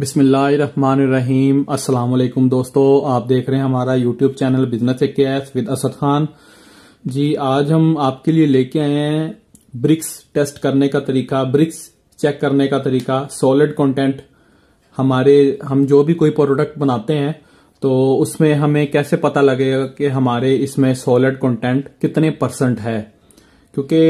बिस्मिल्लाहिर्रहमानिर्रहीम। अस्सलाम वालेकुम दोस्तों, आप देख रहे हैं हमारा यूट्यूब चैनल बिजनेस केएस विद असद खान जी। आज हम आपके लिए लेके आए हैं ब्रिक्स टेस्ट करने का तरीका, ब्रिक्स चेक करने का तरीका, सॉलिड कंटेंट। हम जो भी कोई प्रोडक्ट बनाते हैं तो उसमें हमें कैसे पता लगेगा कि हमारे इसमें सॉलिड कंटेंट कितने % है। क्योंकि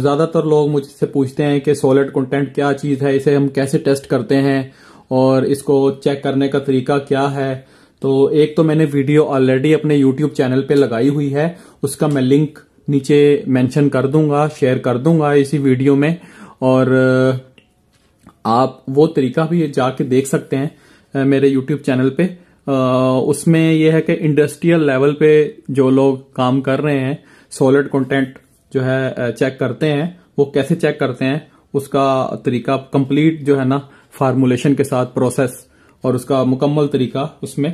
ज्यादातर लोग मुझसे पूछते हैं कि सॉलिड कंटेंट क्या चीज है, इसे हम कैसे टेस्ट करते हैं और इसको चेक करने का तरीका क्या है। तो एक तो मैंने वीडियो ऑलरेडी अपने YouTube चैनल पे लगाई हुई है, उसका मैं लिंक नीचे मेंशन कर दूंगा, शेयर कर दूंगा इसी वीडियो में। और आप वो तरीका भी जाके देख सकते हैं मेरे YouTube चैनल पे। उसमें यह है कि इंडस्ट्रियल लेवल पे जो लोग काम कर रहे हैं, सॉलिड कंटेंट जो है चेक करते हैं, वो कैसे चेक करते हैं उसका तरीका कंप्लीट जो है ना फार्मूलेशन के साथ प्रोसेस और उसका मुकम्मल तरीका उसमें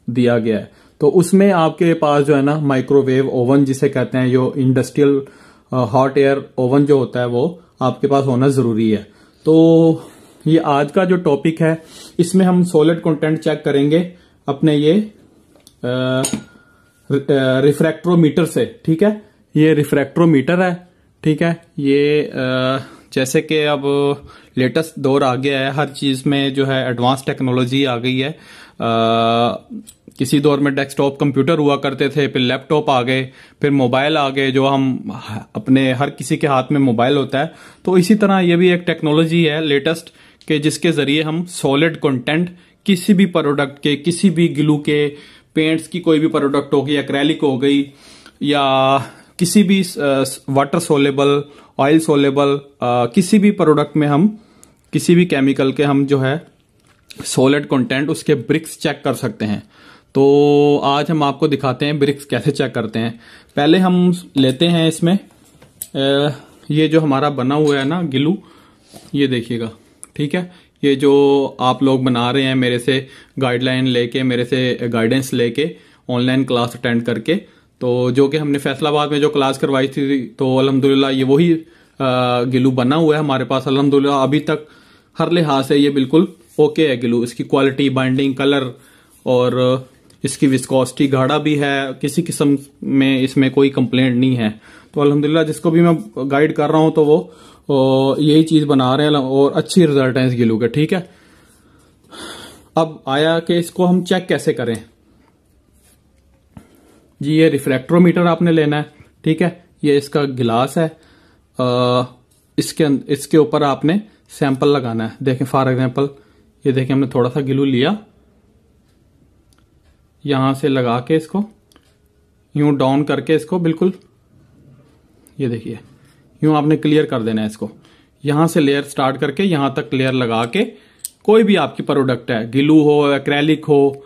दिया गया है। तो उसमें आपके पास जो है ना माइक्रोवेव ओवन जिसे कहते हैं, जो इंडस्ट्रियल हॉट एयर ओवन जो होता है वो आपके पास होना जरूरी है। तो ये आज का जो टॉपिक है, इसमें हम सॉलिड कंटेंट चेक करेंगे अपने ये रिफ्रैक्ट्रोमीटर से। ठीक है, ये रिफ्रैक्ट्रोमीटर है। ठीक है, ये जैसे कि अब लेटेस्ट दौर आ गया है, हर चीज में जो है एडवांस टेक्नोलॉजी आ गई है। किसी दौर में डेस्कटॉप कंप्यूटर हुआ करते थे, फिर लैपटॉप आ गए, फिर मोबाइल आ गए, जो हम अपने हर किसी के हाथ में मोबाइल होता है। तो इसी तरह ये भी एक टेक्नोलॉजी है लेटेस्ट के जिसके जरिए हम सॉलिड कंटेंट किसी भी प्रोडक्ट के, किसी भी ग्लू के, पेंट्स की कोई भी प्रोडक्ट हो गई, एक्रेलिक हो गई या किसी भी वाटर सोलेबल, ऑयल सोलेबल, किसी भी प्रोडक्ट में हम किसी भी केमिकल के हम जो है सॉलिड कंटेंट उसके ब्रिक्स चेक कर सकते हैं। तो आज हम आपको दिखाते हैं ब्रिक्स कैसे चेक करते हैं। पहले हम लेते हैं इसमें ये जो हमारा बना हुआ है ना ग्लू, ये देखिएगा। ठीक है, ये जो आप लोग बना रहे हैं मेरे से गाइडलाइन लेके, मेरे से गाइडेंस लेके, ऑनलाइन क्लास अटेंड करके, तो जो कि हमने फैसलाबाद में जो क्लास करवाई थी, तो अल्हम्दुलिल्लाह ये वही ग्लू बना हुआ है हमारे पास। अल्हम्दुलिल्लाह अभी तक हर लिहाज से ये बिल्कुल ओके है ग्लू। इसकी क्वालिटी, बाइंडिंग, कलर और इसकी विस्कोसिटी गाढ़ा भी है, किसी किस्म में इसमें कोई कंप्लेंट नहीं है। तो अल्हम्दुलिल्लाह जिसको भी मैं गाइड कर रहा हूं तो वो यही चीज बना रहे हैं और अच्छी रिजल्ट है इस ग्लू के। ठीक है, अब आया कि इसको हम चेक कैसे करें जी। ये रिफ्रैक्ट्रोमीटर आपने लेना है। ठीक है, ये इसका गिलास है, इसके ऊपर आपने सैंपल लगाना है। देखें फॉर एग्जांपल, ये देखें हमने थोड़ा सा ग्लू लिया, यहां से लगा के इसको यूं डाउन करके इसको बिल्कुल, ये देखिए यूं आपने क्लियर कर देना है इसको। यहां से लेयर स्टार्ट करके यहां तक लेयर लगा के, कोई भी आपकी प्रोडक्ट है, ग्लू हो, एक्रेलिक हो,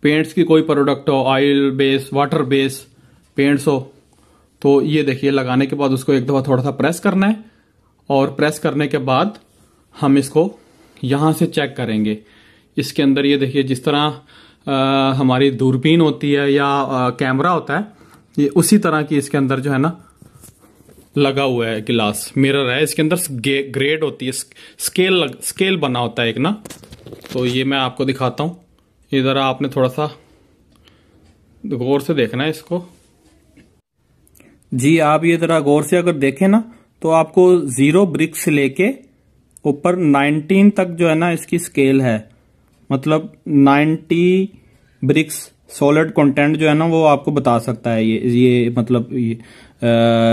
पेंट्स की कोई प्रोडक्ट हो, oil base, water base paints हो, तो ये देखिए लगाने के बाद उसको एक दफा थोड़ा सा प्रेस करना है और प्रेस करने के बाद हम इसको यहां से चेक करेंगे। इसके अंदर ये देखिए जिस तरह हमारी दूरबीन होती है या कैमरा होता है, ये उसी तरह की इसके अंदर जो है ना लगा हुआ है गिलास, मिरर है। इसके अंदर ग्रेड होती है, स्केल बना होता है एक ना। तो ये मैं आपको दिखाता हूं, इधर आपने थोड़ा सा गौर से देखना है इसको जी। आप ये जरा गौर से अगर देखें ना तो आपको 0 ब्रिक्स से लेके ऊपर 19 तक जो है ना इसकी स्केल है, मतलब 90 ब्रिक्स सॉलिड कंटेंट जो है ना वो आपको बता सकता है ये मतलब ये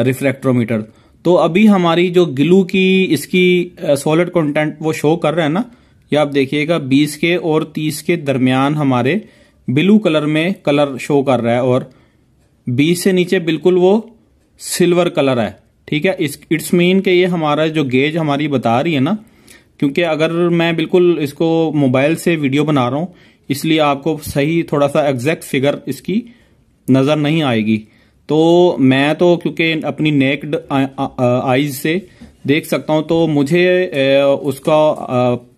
रिफ्रैक्ट्रोमीटर। तो अभी हमारी जो ग्लू की इसकी सॉलिड कंटेंट वो शो कर रहा है ना, ये आप देखिएगा 20 के और 30 के दरमियान हमारे ब्लू कलर में कलर शो कर रहा है, और 20 से नीचे बिल्कुल वो सिल्वर कलर है। ठीक है, इट्स मीन के ये हमारा जो गेज हमारी बता रही है ना, क्योंकि अगर मैं बिल्कुल इसको मोबाइल से वीडियो बना रहा हूं इसलिए आपको सही थोड़ा सा एग्जैक्ट फिगर इसकी नजर नहीं आएगी। तो मैं तो क्योंकि अपनी नेक्ड आईज से देख सकता हूं, तो मुझे उसका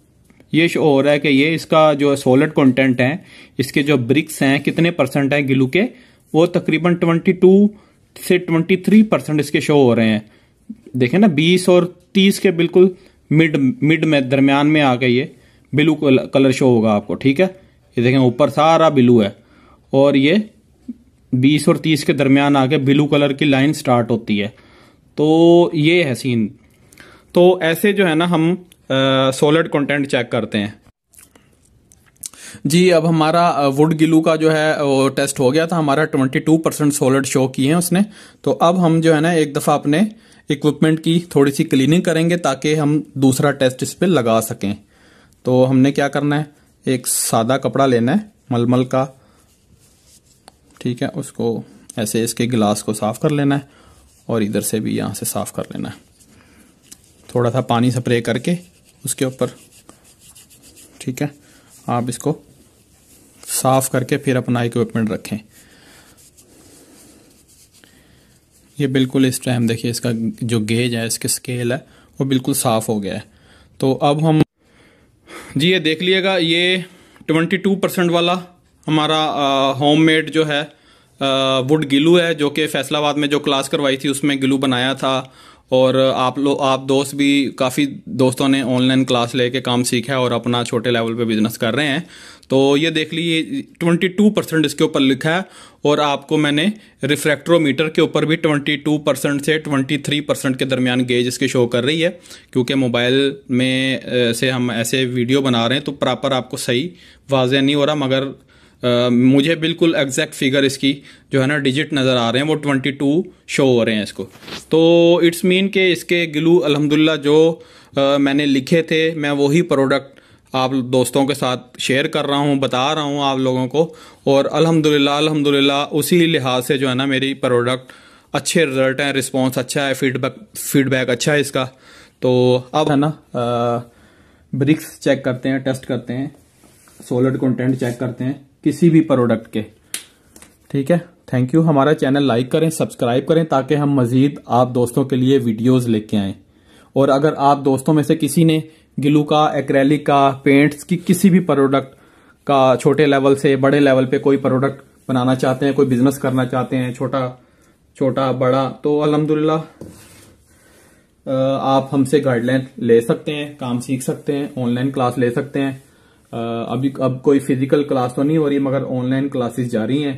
ये शो हो रहा है कि ये इसका जो सॉलिड कंटेंट है, इसके जो ब्रिक्स हैं कितने % है ग्लू के, वो तकरीबन 22 से 23% इसके शो हो रहे हैं। देखें ना 20 और 30 के बिल्कुल मिड में दरमियान में आ गई है, ब्लू कलर शो होगा आपको, ठीक है। ये देखें ऊपर सारा ब्लू है और ये 20 और 30 के दरमियान आके ब्लू कलर की लाइन स्टार्ट होती है। तो ये है सीन। तो ऐसे जो है ना हम सॉलिड कंटेंट चेक करते हैं जी। अब हमारा वुड ग्लू का जो है वो टेस्ट हो गया था, हमारा 22% सॉलिड शो किए हैं उसने। तो अब हम जो है ना एक दफा अपने इक्विपमेंट की थोड़ी सी क्लीनिंग करेंगे ताकि हम दूसरा टेस्ट इस पे लगा सकें। तो हमने क्या करना है, एक सादा कपड़ा लेना है मलमल का, ठीक है। उसको ऐसे इसके गिलास को साफ कर लेना है और इधर से भी यहाँ से साफ कर लेना है, थोड़ा सा पानी स्प्रे करके उसके ऊपर, ठीक है। आप इसको साफ करके फिर अपना इक्विपमेंट रखें। ये बिल्कुल इस टाइम देखिए इसका जो गेज है, इसके स्केल है, वो बिल्कुल साफ हो गया है। तो अब हम जी ये देख लिएगा, ये 22% वाला हमारा होममेड जो है वुड ग्लू है, जो कि फैसलाबाद में जो क्लास करवाई थी उसमें ग्लू बनाया था। और आप दोस्त भी, काफ़ी दोस्तों ने ऑनलाइन क्लास लेके काम सीखा है और अपना छोटे लेवल पे बिजनेस कर रहे हैं। तो ये देख लीजिए 22% इसके ऊपर लिखा है और आपको मैंने रिफ्रैक्ट्रोमीटर के ऊपर भी 22% से 23% के दरमियान गेज इसकी शो कर रही है। क्योंकि मोबाइल में से हम ऐसे वीडियो बना रहे हैं तो प्रॉपर आपको सही वाज़ेह नहीं हो रहा, मगर मुझे बिल्कुल एग्जैक्ट फिगर इसकी जो है ना डिजिट नज़र आ रहे हैं, वो 22 शो हो रहे हैं इसको। तो इट्स मीन के इसके ग्लू अल्हम्दुलिल्लाह जो मैंने लिखे थे, मैं वही प्रोडक्ट आप दोस्तों के साथ शेयर कर रहा हूँ, बता रहा हूँ आप लोगों को। और अल्हम्दुलिल्लाह उसी लिहाज से जो है ना मेरी प्रोडक्ट अच्छे रिजल्ट हैं, रिस्पॉन्स अच्छा है, फीडबैक अच्छा है इसका। तो अब है ना ब्रिक्स चेक करते हैं, टेस्ट करते हैं, सॉलिड कंटेंट चेक करते हैं किसी भी प्रोडक्ट के, ठीक है। Thank you. हमारा चैनल लाइक करें, सब्सक्राइब करें ताकि हम मजीद आप दोस्तों के लिए वीडियोस लेके आएं। और अगर आप दोस्तों में से किसी ने ग्लू का, एक्रेलिक का, पेंट्स की किसी भी प्रोडक्ट का छोटे लेवल से बड़े लेवल पे कोई प्रोडक्ट बनाना चाहते हैं, कोई बिजनेस करना चाहते हैं, छोटा बड़ा, तो अल्हम्दुलिल्लाह आप हमसे गाइडलाइन ले सकते हैं, काम सीख सकते हैं, ऑनलाइन क्लास ले सकते हैं। अब कोई फिजिकल क्लास तो नहीं हो रही, मगर ऑनलाइन क्लासेस जारी हैं।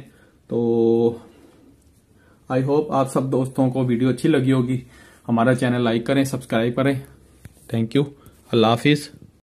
तो आई होप आप सब दोस्तों को वीडियो अच्छी लगी होगी। हमारा चैनल लाइक करें, सब्सक्राइब करें। Thank you. Allah Hafiz.